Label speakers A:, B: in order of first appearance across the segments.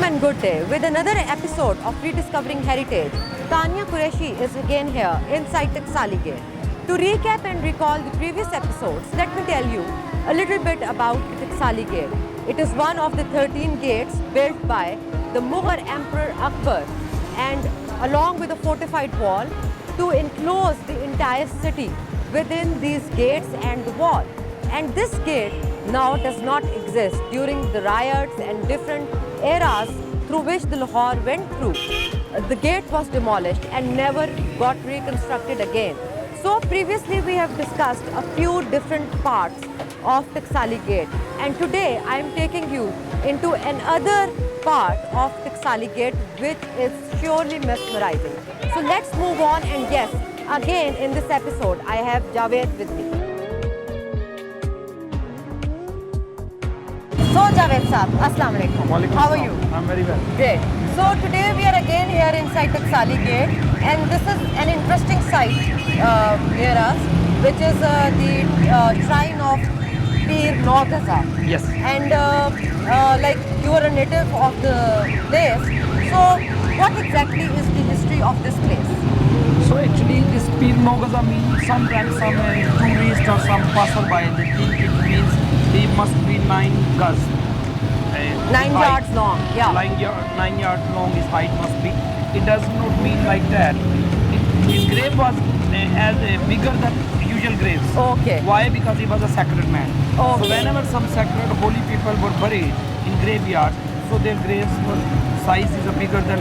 A: Welcome and good day. With another episode of Rediscovering Heritage, Tania Qureshi is again here inside Taxali Gate. To recap and recall the previous episodes, let me tell you a little bit about Taxali Gate. It is one of the 13 gates built by the Mughal Emperor Akbar, and along with a fortified wall to enclose the entire city within these gates and the wall. And this gate now does not exist during the riots and different eras through which the Lahore went through. The gate was demolished and never got reconstructed again. So previously we have discussed a few different parts of Taxali Gate, and today I am taking you into another part of Taxali Gate which is surely mesmerizing. So let's move on, and yes, again in this episode I have Javed with me. So Javed Saab, Assalamu Alaikum. How are you?
B: I'm very well.
A: Great. So today we are again here inside Taxali Gate, and this is an interesting site near us, which is the shrine of Peer Nogaza.
B: Yes.
A: And like you are a native of the place, so what exactly is the history of this place?
B: So actually this Peer Nogaza means sometimes some tourist or some passerby, they think it means he must be 9 gaz.
A: 9 yards long, yeah.
B: 9 yards long his height must be. It does not mean like that. His grave was as bigger than usual graves.
A: Okay.
B: Why? Because he was a sacred man.
A: Okay.
B: So whenever some sacred holy people were buried in graveyards, so their graves were size is bigger than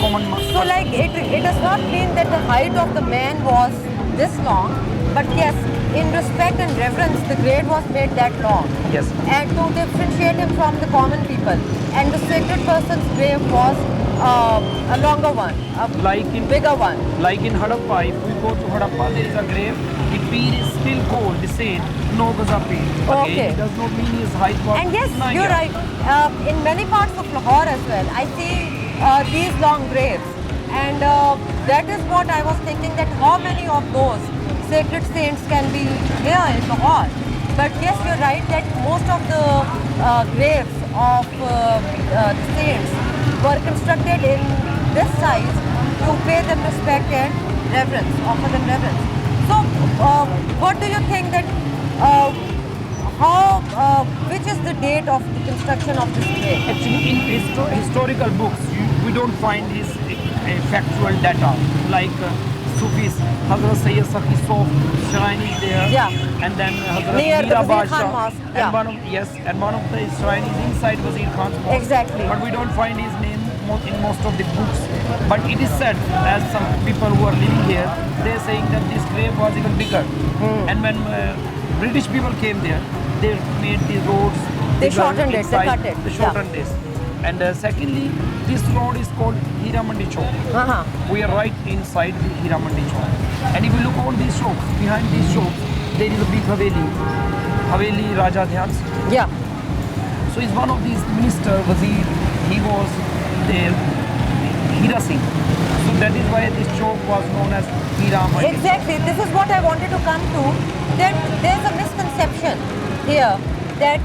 B: common.
A: So like it does not mean that the height of the man was this long, but yes, in respect and reverence, the grave was made that long.
B: Yes.
A: And to differentiate him from the common people. And the sacred person's grave was a longer one, a bigger one.
B: Like in Hadappa, if we go to Hadappa, there is a grave. The Peer is still called the saint Nogaza Peer.
A: Okay.
B: It does not mean his height was.
A: And yes,
B: 9
A: you're
B: yards.
A: right. In many parts of Lahore as well, I see these long graves. And that is what I was thinking, that how many of those sacred saints can be here in Lahore. But yes, you're right that most of the graves of the saints were constructed in this size to pay them respect and reverence, offer them reverence. So, what do you think that, which is the date of the construction of this grave?
B: Actually, in historical books, we don't find this factual data. Like Sufis, Hazrat Sayyid Sakhi Sof shrine is there,
A: Yeah.
B: and then Hazrat
A: Near the
B: Mira
A: Wazir Khan
B: Badshah,
A: Mosque,
B: and
A: yeah.
B: one of the shrine is inside Wazir Khan's mosque.
A: Exactly.
B: But we don't find his name in most of the books. But it is said, as some people who are living here, they are saying that this grave was even bigger. And when British people came there, they made the roads.
A: They shortened it, they cut it.
B: They shortened this. And secondly, this road is called Hira Mandi Chowk. We are right inside the Hira Mandi Chowk. And if you look on these shops, behind these shops, there is a big Haveli Raja Dhyan Singh.
A: Yeah.
B: So he's one of these minister, Wazir, he was there, Hira Singh. So that is why this chowk was known as Hira Mandi.
A: Exactly. This is what I wanted to come to. That there's a misconception here that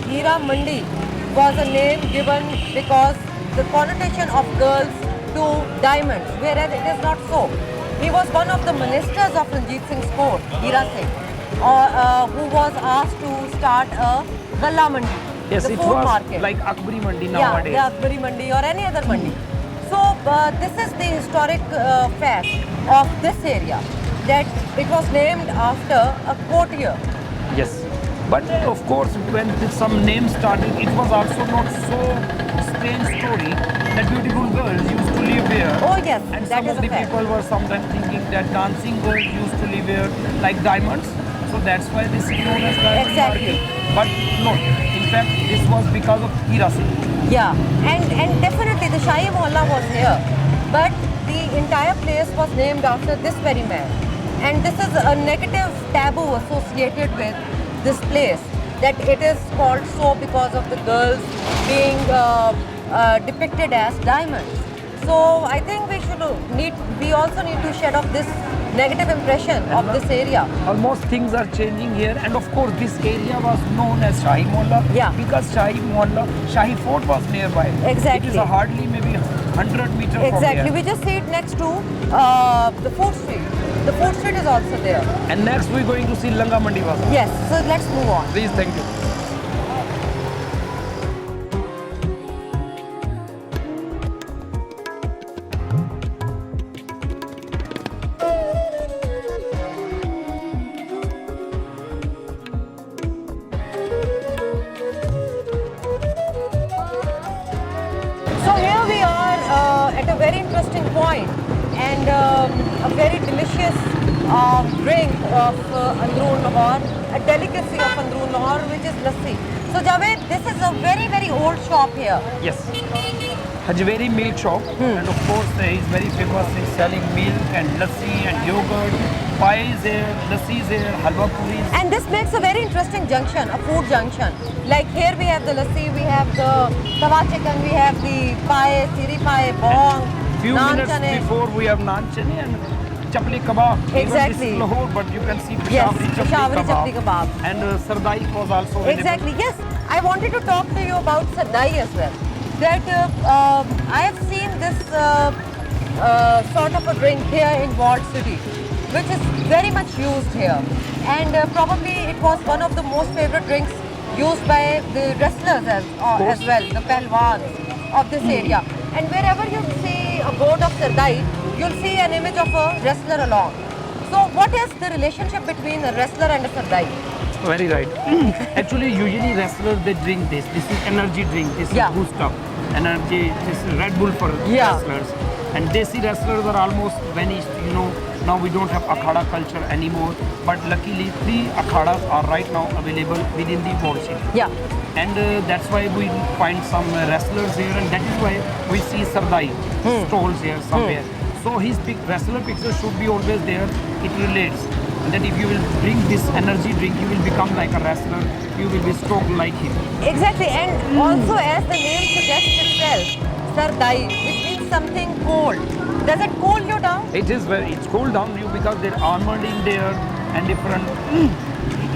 A: Hira Mandi was a name given because the connotation of girls to diamonds, whereas it is not so. He was one of the ministers of Ranjit Singh's court, Hira Singh, who was asked to start a Galla Mandi,
B: Yes,
A: the
B: it
A: food
B: was
A: market.
B: like Akbari Mandi
A: Yeah,
B: nowadays.
A: the Akbari Mandi or any other Mandi. So this is the historic fact of this area, that it was named after a courtier.
B: Yes. But of course, when some names started, it was also not so strange story that beautiful girls used to live there.
A: Oh yes,
B: And
A: that
B: some
A: is
B: of
A: a
B: the
A: fact.
B: people were sometimes thinking that dancing girls used to live here like diamonds. So that's why this is known as diamond
A: Exactly.
B: market. But no, in fact, this was because of Hira Singh.
A: Yeah, and definitely the Shahi Mohalla was here, but the entire place was named after this very man. And this is a negative taboo associated with this place, that it is called so because of the girls being depicted as diamonds. So I think we also need to shed off this negative impression of this area.
B: Almost things are changing here, and of course this area was known as Shahi Mohalla, because Shahi Fort was nearby.
A: Exactly.
B: It is hardly maybe 100 meters from
A: Exactly.
B: here.
A: We just see it next to the Fourth Street. The Fourth Street is also there.
B: And next we're going to see Langa Mandi Bazaar.
A: Yes. So let's move on.
B: Please, thank you.
A: So here we are at a very interesting point, and a very delicious drink of Androon Lahore, a delicacy of Androon Lahore, which is lassi. So Javed, this is a very, very old shop here.
B: Yes. Hajweri milk shop, and of course he is very famous in selling milk and lassi and yogurt, pies here, lassis here, halwa puris.
A: And this makes a very interesting junction, a food junction. Like here we have the lassi, we have the tawa chicken, we have the pie, siri pie, bong,
B: Few
A: naan
B: minutes
A: chane.
B: before we have naan chane and chapli kebab. Even
A: Exactly.
B: this is Lahore, but you can see
A: Yes,
B: Peshawari
A: Peshawari chapli kebab.
B: And sardai was also available.
A: Exactly, yes. I wanted to talk to you about sardai as well. That I have seen this sort of a drink here in Walled City, which is very much used here. And probably it was one of the most favorite drinks used by the wrestlers as well, the Pelwans of this area. And wherever you see a board of sardai, you'll see an image of a wrestler along. So what is the relationship between a wrestler and a sardai?
B: Very right. Actually, usually wrestlers they drink this. This is energy drink. This is boost up. Energy. This is Red Bull for wrestlers. And Desi wrestlers are almost vanished. You know, now we don't have akhada culture anymore. But luckily, 3 akhadas are right now available within the Walled City.
A: Yeah.
B: And that's why we find some wrestlers here, and that is why we see sardai stalls here somewhere. So his wrestler picture should be always there. It relates that if you will drink this energy drink, you will become like a wrestler. You will be strong like him.
A: Exactly, and also as the name suggests itself, sardai, which means something cold. Does it cool you down?
B: It is very. It's cool down you because there are almond in there and different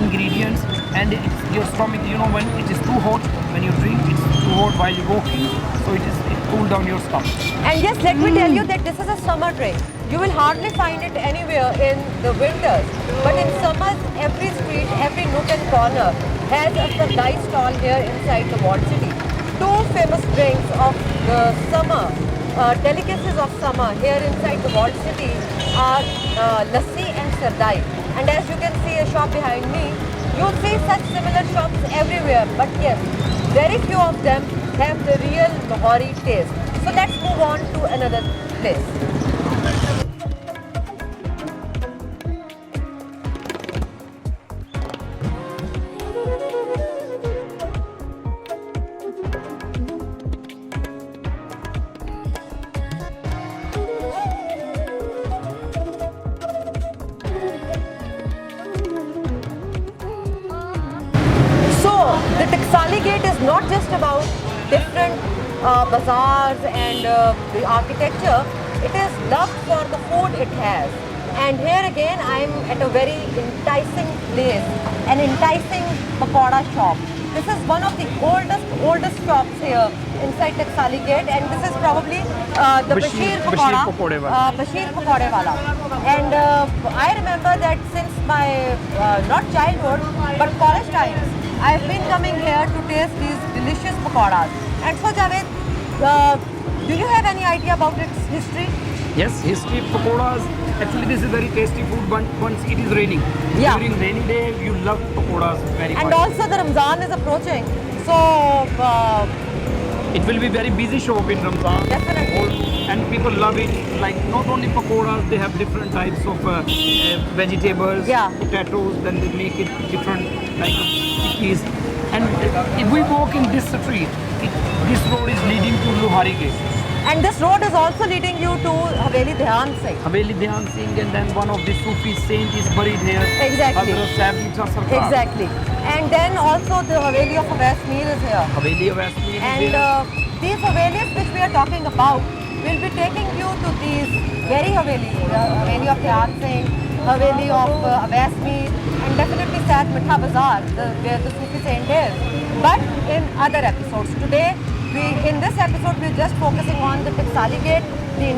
B: ingredients, and your stomach. You know when it is too hot, when you drink, it's too hot while you're walking, so it cool down your stomach.
A: And yes, let me tell you that this is a summer drink. You will hardly find it anywhere in the winters, but in summers, every street, every nook and corner has a sardai stall here inside the Walled City. 2 famous drinks of the summer, delicacies of summer here inside the Walled City are lassi and sardai. And as you can see a shop behind me, you'll see such similar shops everywhere. But yes, very few of them have the real Lahori taste. So let's move on to another place. The Taxali Gate is not just about different bazaars and the architecture. It is loved for the food it has. And here again, I'm at a very enticing place, an enticing pakoda shop. This is one of the oldest shops here inside Taxali Gate, and this is probably the Bashir Pakode Wala. And I remember that since my not childhood but college times, I've been coming here to taste these delicious pakodas. And so Javed, do you have any idea about its history?
B: Yes, history pakodas. Actually, this is very tasty food once it is raining.
A: Yeah.
B: During rainy day, you love pakodas very much.
A: And also the Ramzan is approaching. So
B: it will be very busy shop in Ramzan.
A: Definitely.
B: And people love it. Like not only pakodas, they have different types of vegetables, potatoes. Then they make it different like tikis. And if we walk in this street, this road is leading to Luhari Gate.
A: And this road is also leading you to Haveli Dhyan Singh.
B: Haveli Dhyan Singh, and then one of the Sufi saints is buried here.
A: Exactly. Exactly. And then also the Haveli of Awais Mir is here.
B: Haveli of Awais Mir is here.
A: And these Havelis which we are talking about, we'll be taking you to these very Havelis, the Haveli of Yad Singh, Haveli of Abbas Mir, and definitely Sad Mitha Bazaar, where the Sufi saint is. But in other episodes. Today, in this episode, we're just focusing on the Taxali Gate, the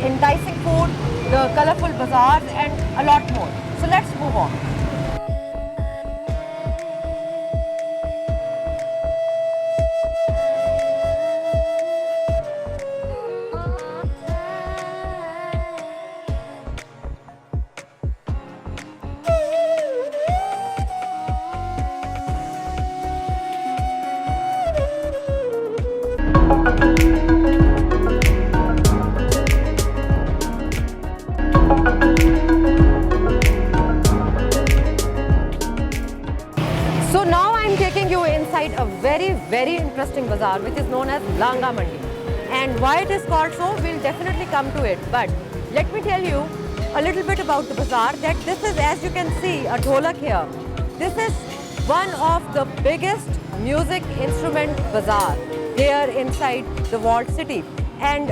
A: enticing food, the colorful bazaars, and a lot more. So let's move on. So now I'm taking you inside a very interesting bazaar which is known as Langa Mandi. And why it is called so, we'll definitely come to it. But let me tell you a little bit about the bazaar, that this is, as you can see, a dholak here. This is one of the biggest music instrument bazaar here inside the walled city. And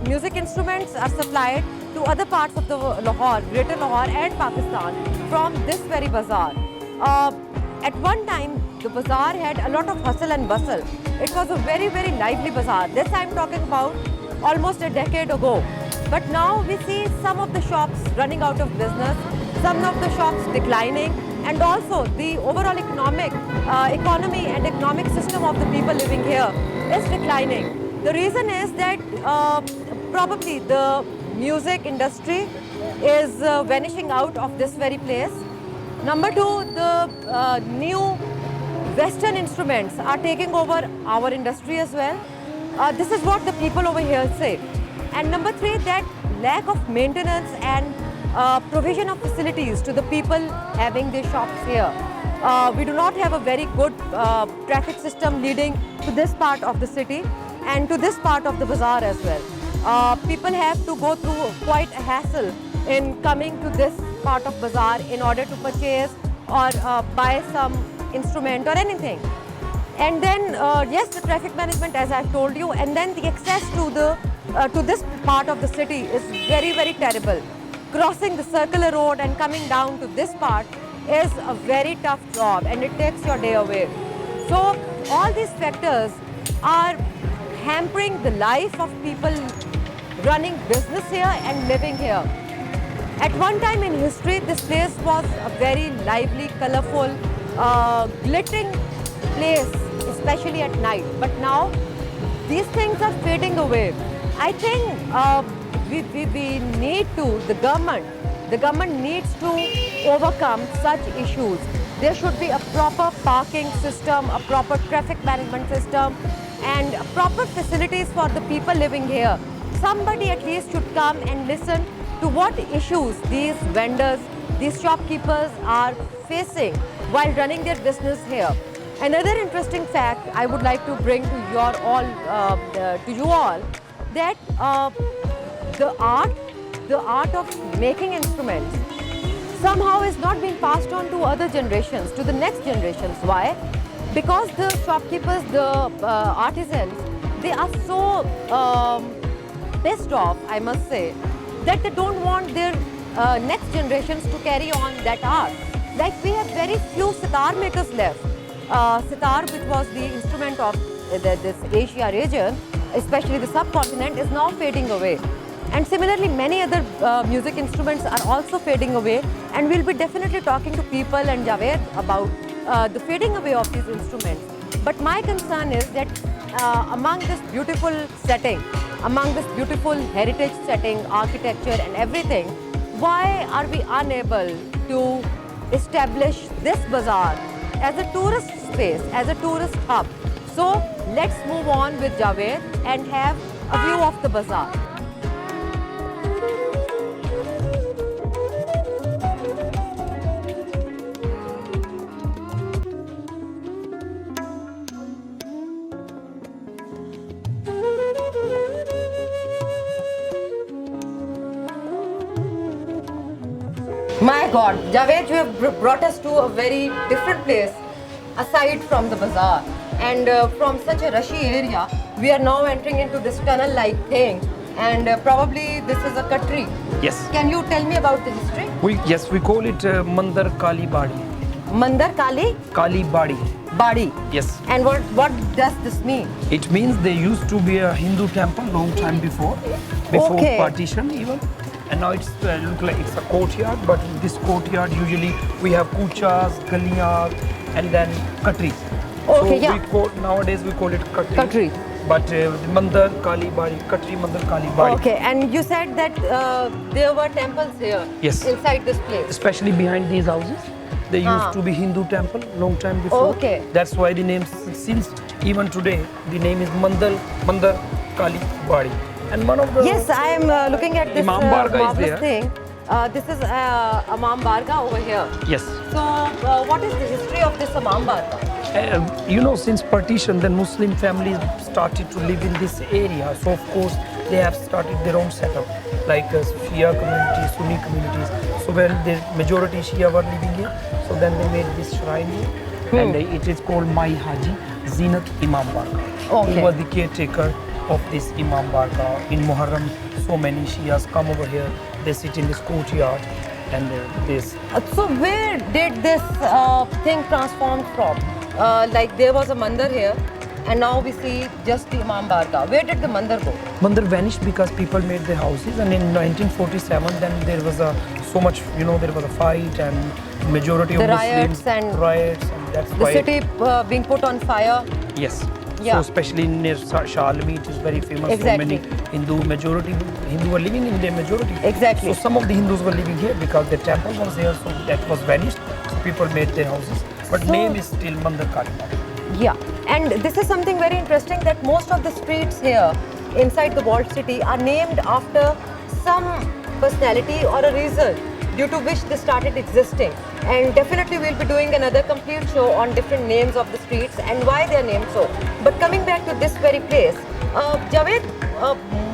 A: music instruments are supplied to other parts of the Lahore, Greater Lahore and Pakistan from this very bazaar. At one time, the bazaar had a lot of hustle and bustle. It was a very lively bazaar. This I'm talking about almost a decade ago. But now we see some of the shops running out of business, some of the shops declining, and also the overall economy and economic system of the people living here is declining. The reason is that probably the music industry is vanishing out of this very place. Number two, the new Western instruments are taking over our industry as well. This is what the people over here say. And number three, that lack of maintenance and provision of facilities to the people having their shops here. We do not have a very good traffic system leading to this part of the city and to this part of the bazaar as well. People have to go through quite a hassle in coming to this part of bazaar in order to purchase or buy some instrument or anything. And then yes, the traffic management, as I've told you, and then the access to this part of the city is very terrible. Crossing the circular road and coming down to this part is a very tough job and it takes your day away. So all these factors are hampering the life of people running business here and living here. At one time in history, this place was a very lively, colorful, glittering place, especially at night. But now, these things are fading away. I think we need to, the government needs to overcome such issues. There should be a proper parking system, a proper traffic management system, and proper facilities for the people living here. Somebody at least should come and listen to what issues these vendors, these shopkeepers are facing while running their business here. Another interesting fact I would like to bring to you all, that the art of making instruments somehow is not being passed on to other generations, to the next generations. Why? Because the shopkeepers, the artisans, they are so pissed off, I must say, that they don't want their next generations to carry on that art. Like, we have very few sitar makers left. Sitar, which was the instrument of this Asia region, especially the subcontinent, is now fading away. And similarly, many other music instruments are also fading away, and we'll be definitely talking to people and Javed about the fading away of these instruments. But my concern is that among this beautiful setting, among this beautiful heritage setting, architecture and everything, why are we unable to establish this bazaar as a tourist space, as a tourist hub? So let's move on with Javed and have a view of the bazaar. My God, Javed, you have brought us to a very different place aside from the bazaar. And from such a rushy area, we are now entering into this tunnel-like thing. And probably this is a Katri.
B: Yes.
A: Can you tell me about the history?
B: We call it Mandar Kali Badi.
A: Mandar Kali?
B: Kali Badi.
A: Badi.
B: Yes.
A: And what does this mean?
B: It means there used to be a Hindu temple long time before
A: Okay.
B: partition even. And now it's look like it's a courtyard, but in this courtyard usually we have kuchas, galiyas, and then katris.
A: Okay,
B: so
A: yeah.
B: Nowadays we call it katri.
A: Katri.
B: But Mandar Kali Badi, Katri Mandar Kali Badi.
A: Okay, and you said that there were temples here.
B: Yes.
A: Inside this place.
B: Especially behind these houses. There used to be Hindu temple long time before.
A: Okay.
B: That's why the name, since even today, the name is Mandar Kali Badi. And one of the
A: Yes, I am looking at this
B: Imam Barga is
A: marvelous
B: there.
A: thing. This is Imam Barga over here.
B: Yes.
A: So, what is the history of this Imam Barga?
B: Since partition, then Muslim families started to live in this area. So of course, they have started their own setup, like Shia communities, Sunni communities. So when the majority Shia were living here, so then they made this shrine here, and it is called Mai Haji Zinat Imam Barga.
A: Okay.
B: He was the caretaker of this Imam Barga. In Muharram, so many Shias come over here. They sit in this courtyard, and this.
A: So, where did this thing transform from? Like there was a mandir here, and now we see just the Imam Barga. Where did the mandir go?
B: Mandir vanished because people made their houses, and in 1947, then there was so much, there was a fight, and majority of
A: The
B: Muslims
A: riots,
B: and that's
A: the
B: why
A: city being put on fire.
B: Yes.
A: Yeah.
B: So especially near Shalmi, it is very famous.
A: Exactly.
B: So many Hindu were living in their majority.
A: Exactly.
B: So some of the Hindus were living here because the temple was here, so that was vanished. So people made their houses. But name is still Mandar Kali Badi.
A: Yeah, and this is something very interesting that most of the streets here inside the walled city are named after some personality or a reason due to which they started existing. And definitely we'll be doing another complete show on different names of the streets and why they are named so. But coming back to this very place, Javed,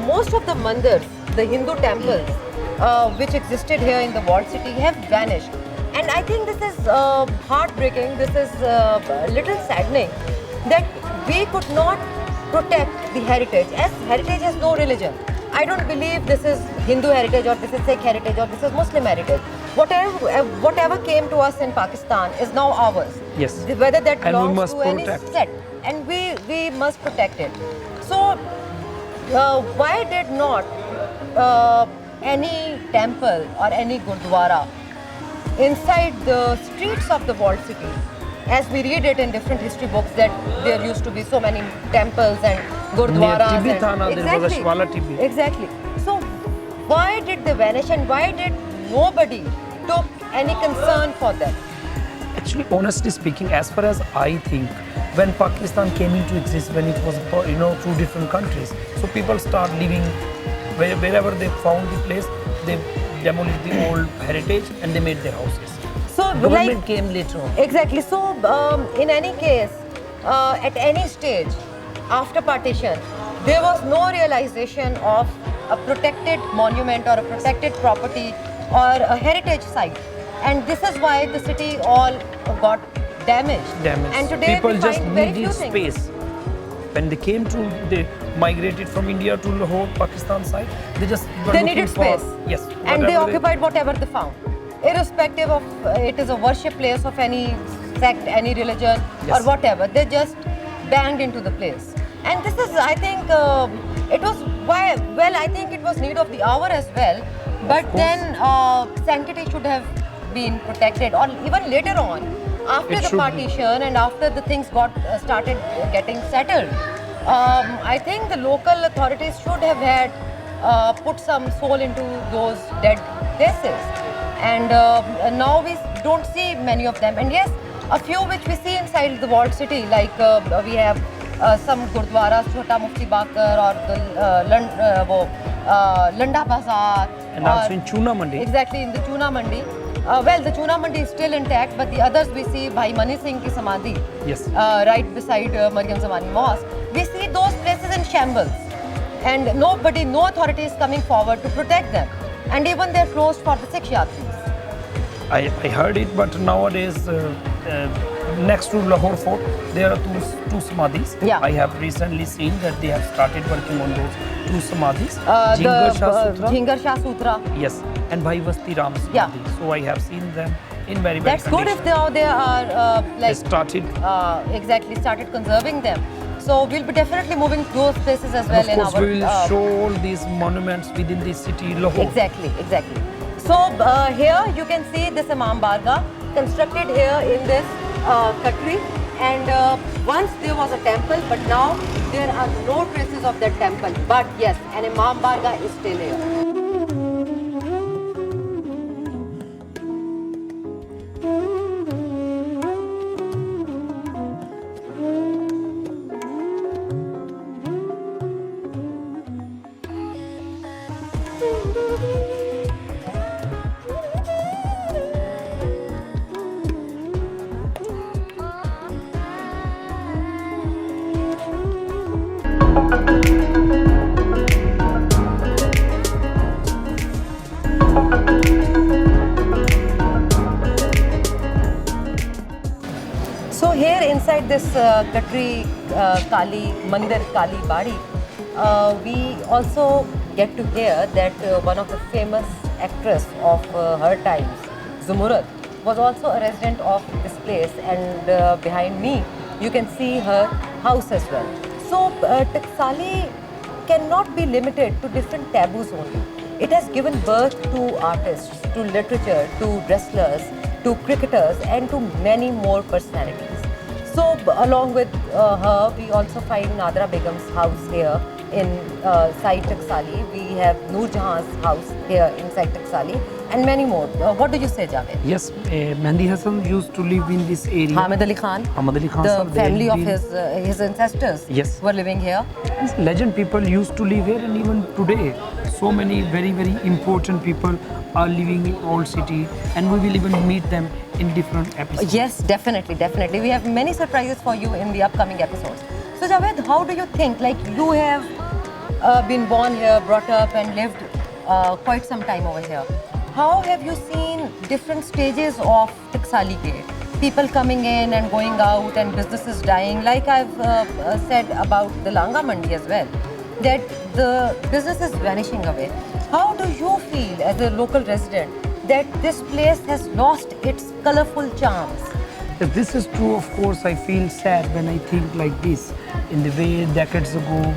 A: most of the mandirs, the Hindu temples which existed here in the walled city have vanished. And I think this is heartbreaking, this is a little saddening that we could not protect the heritage, as heritage has no religion. I don't believe this is Hindu heritage or this is Sikh heritage or this is Muslim heritage. Whatever came to us in Pakistan is now ours.
B: Yes.
A: Whether that
B: And we
A: belongs
B: must
A: to any
B: protect.
A: set. And we must protect it. So, why did not any temple or any gurdwara inside the streets of the walled city, as we read it in different history books that there used to be so many temples and gurdwaras.
B: Near Tibbi there was a Shwala Tibbi.
A: Exactly. So why did they vanish and why did nobody took any concern for them?
B: Actually, honestly speaking, as far as I think, when Pakistan came into existence, when it was, two different countries, so people start living wherever they found the place, they demolished the old heritage and they made their houses.
A: So
B: Government came later on.
A: Exactly. So in any case, at any stage after partition, there was no realization of a protected monument or a protected property or a heritage site. And this is why the city all got damaged. And today
B: people
A: we
B: just
A: find very few
B: needed
A: things.
B: space. When they came they migrated from India to Lahore, Pakistan side, they just were
A: They
B: looking
A: needed
B: for,
A: space.
B: Yes.
A: And they
B: whatever
A: occupied whatever they found. Irrespective of it is a worship place of any sect, any religion or whatever. They just banged into the place. And this is, I think, I think it was need of the hour as well. But then sanctity should have been protected, or even later on, after the partition and after the things got started getting settled. I think the local authorities should have had put some soul into those dead places. And now we don't see many of them. And yes, a few which we see inside the walled city, like we have some gurdwaras, Chota Mufti Bakar or the Landa Bazaar.
B: And also in Chuna Mandi.
A: Exactly, in the Chuna Mandi. Well, the Chuna Mandi is still intact, but the others we see Bhai Mani Singh ki Samadhi, right beside Mariam Zamani Mosque. We see those places in shambles. And no authority is coming forward to protect them. And even they're closed for the Sikh Yatris.
B: I heard it, but nowadays next to Lahore Fort, there are two samadhis.
A: Yeah.
B: I have recently seen that they have started working on those two samadhis.
A: Jhingar Shah Sutra.
B: Yes, and Bhai Vasti Ram Samadhi.
A: Yeah.
B: So I have seen them in very well
A: That's good if they are
B: They started.
A: started conserving them. So we'll be definitely moving to those places as well
B: And of course,
A: in our.
B: we will show all these monuments within the city, Lahore.
A: Exactly. So here you can see this Imam Barga constructed here in this country, and once there was a temple, but now there are no traces of that temple. But yes, an Imam Barga is still here. So here inside this Katri Kali Mandir Kali Badi, we also get to hear that one of the famous actress of her times, Zumurat, was also a resident of this place, and behind me you can see her house as well. So Taxali cannot be limited to different taboos only. It has given birth to artists, to literature, to wrestlers, to cricketers, and to many more personalities. So along with her, we also find Nadra Begum's house here inside Taxali. We have Noor Jahan's house here inside Taxali, and many more. What do you say, Javed?
B: Yes, Mehdi Hassan used to live in this area.
A: Hamid Ali Khan,
B: sir,
A: the family of his ancestors,
B: Yes.
A: were living here.
B: Legend people used to live here, and even today, so many very important people are living in Walled City, and we will even meet them in different episodes.
A: Yes, definitely. We have many surprises for you in the upcoming episodes. So Javed, how do you think? Like, you have been born here, brought up, and lived quite some time over here. How have you seen different stages of Taxali Gate? People coming in and going out, and businesses dying. Like I've said about the Langa Mandi as well, that the business is vanishing away. How do you feel as a local resident that this place has lost its colorful charms?
B: If this is true, of course, I feel sad when I think like this. In the way decades ago,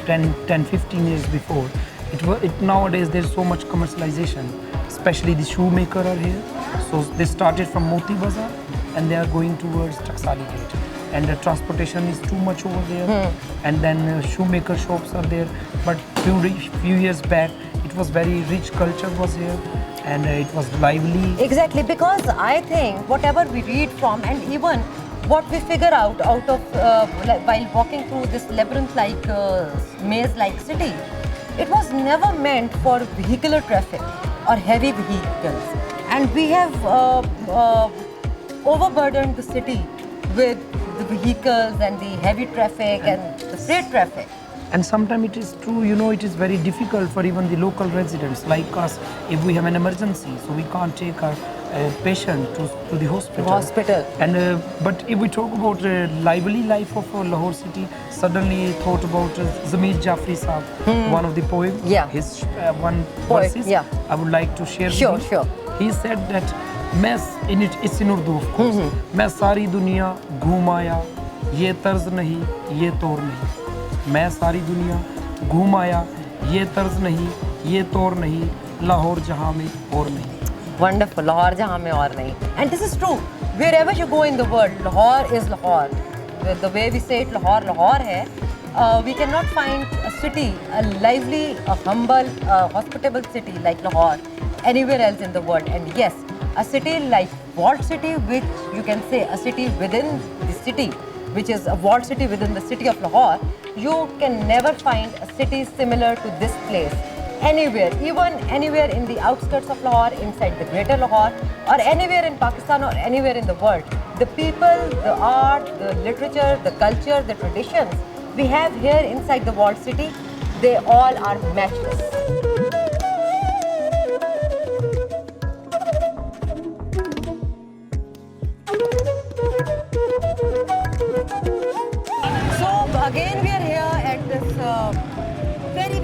B: 10, 15 years before, nowadays there's so much commercialization, especially the shoemaker are here. So they started from Moti Bazaar and they are going towards Taxali Gate. And the transportation is too much over there. And then shoemaker shops are there. But few years back, it was very rich culture was here, and it was lively.
A: Exactly, because I think whatever we read from, and even what we figure out of while walking through this labyrinth-like, maze-like city, it was never meant for vehicular traffic or heavy vehicles. And we have overburdened the city with the vehicles and the heavy traffic and the freight traffic.
B: And sometimes it is true, it is very difficult for even the local residents like us if we have an emergency, so we can't take our patient to the hospital. And but if we talk about lively life of Lahore city, suddenly thought about Zamir Jafri Saab, one of the poems.
A: Yeah.
B: His one
A: Poet,
B: verses.
A: yeah.
B: I would like to share.
A: Sure,
B: with you.
A: sure.
B: He said that it's in Urdu, of course. मैं सारी दुनिया घूम आया, ये तर्ज नहीं, ये तौर नहीं. मैं सारी दुनिया घूम आया, ये तर्ज नहीं, ये तौर नहीं, लाहौर जहाँ में और नहीं.
A: Wonderful, Lahore jahan mein aur nahi. And this is true. Wherever you go in the world, Lahore is Lahore. The way we say it, Lahore, Lahore hai. We cannot find a city, a lively, a humble, hospitable city like Lahore anywhere else in the world. And yes, a city like Walled City, which you can say a city within the city, which is a walled city within the city of Lahore, you can never find a city similar to this place. Anywhere, even anywhere in the outskirts of Lahore, inside the greater Lahore, or anywhere in Pakistan or anywhere in the world, the people, the art, the literature, the culture, the traditions we have here inside the walled city, they all are matchless.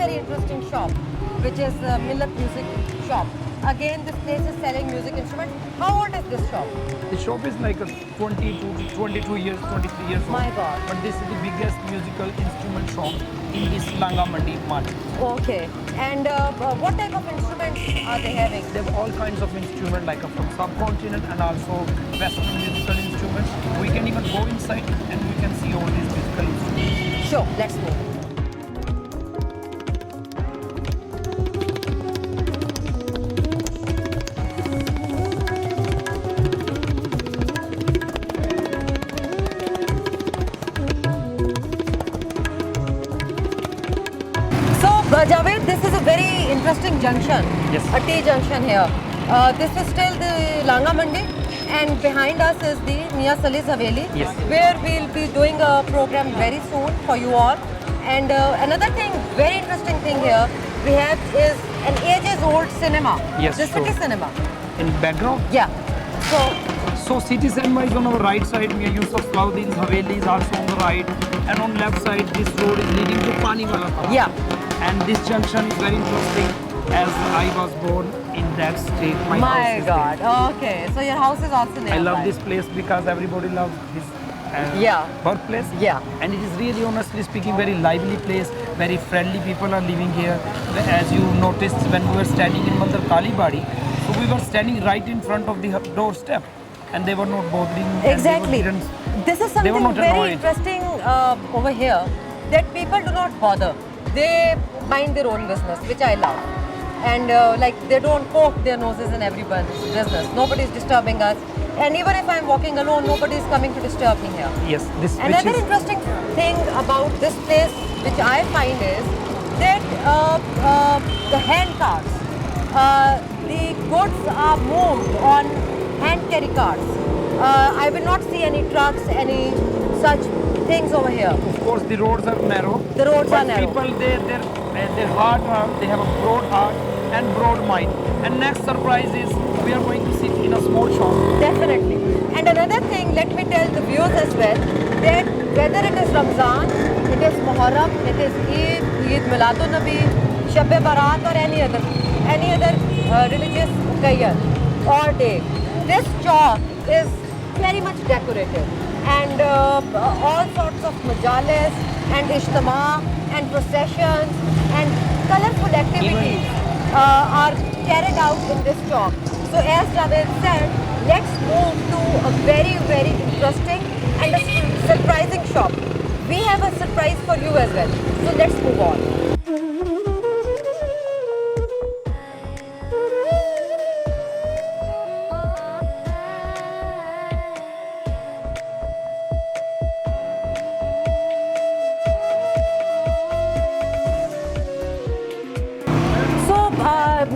A: very interesting shop, which is Millet Music Shop. Again, this place is selling music instruments. How old is this shop?
B: The shop is like a 22 years, 23 years old.
A: My God.
B: But this is the biggest musical instrument shop in this Langa Mandi market.
A: Okay. And what type of instruments are they having?
B: They have all kinds of instruments like from subcontinent and also Western musical instruments. We can even go inside and we can see all these musical instruments.
A: Sure, let's move. Javed, this is a very interesting junction.
B: Yes.
A: A T junction here. This is still the Langa Mandi, and behind us is the Mia Salih's Haveli,
B: yes,
A: where we'll be doing a program very soon for you all. And another thing, very interesting thing here, we have is an ages-old cinema.
B: Yes,
A: the
B: sure.
A: City Cinema.
B: In background?
A: Yeah.
B: So City Cinema is on our right side. Mia Yusuf Salahuddin's Haveli is also on the right, and on left side this road is leading to Pani Wala Tala.
A: Yeah.
B: And this junction is very interesting as I was born in that state. My house is
A: God.
B: there.
A: Okay. So your house is also nearby.
B: I love this place because everybody loves this birthplace.
A: Yeah.
B: And it is really, honestly speaking, very lively place. Very friendly people are living here. As you noticed when we were standing in Mandar Kali Badi, so we were standing right in front of the doorstep, and they were not bothering.
A: Exactly. This is something very
B: annoyed.
A: interesting over here, that people do not bother. They mind their own business, which I love. And like they don't poke their noses in everyone's business. Nobody is disturbing us. And even if I'm walking alone, nobody is coming to disturb me here.
B: Yes, this.
A: Another interesting thing about this place, which I find is that the hand carts, the goods are moved on hand carry carts. I will not see any trucks, any such things over here.
B: Of course, the roads are narrow.
A: The roads are narrow.
B: People, their heart, they have a broad heart and broad mind. And next surprise is we are going to sit in a small shop.
A: Definitely. And another thing, let me tell the viewers as well, that whether it is Ramzan, it is Muharram, it is Eid Miladun Nabi, Shab Barat, or any other religious occasion or day, this shop is very much decorated. And all sorts of majalis and ijtama and processions and colorful activities are carried out in this shop. So as Javed said, let's move to a very, very interesting and a surprising shop. We have a surprise for you as well. So let's move on.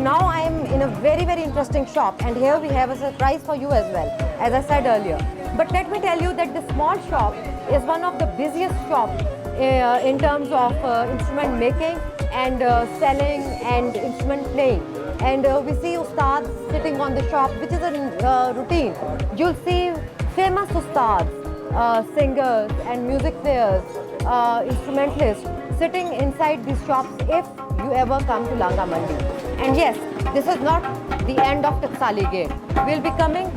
A: Now I am in a very, very interesting shop, and here we have a surprise for you as well, as I said earlier. But let me tell you that the small shop is one of the busiest shops in terms of instrument making and selling and instrument playing. And we see ustads sitting on the shop, which is a routine. You'll see famous ustads, singers and music players, instrumentalists sitting inside these shops if you ever come to Langa Mandi. And yes, this is not the end of Taxali Gate. We'll be coming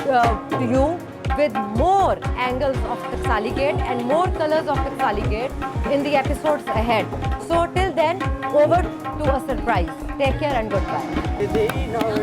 A: to you with more angles of Taxali Gate and more colors of Taxali Gate in the episodes ahead. So till then, over to a surprise. Take care and goodbye.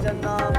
C: चन्ना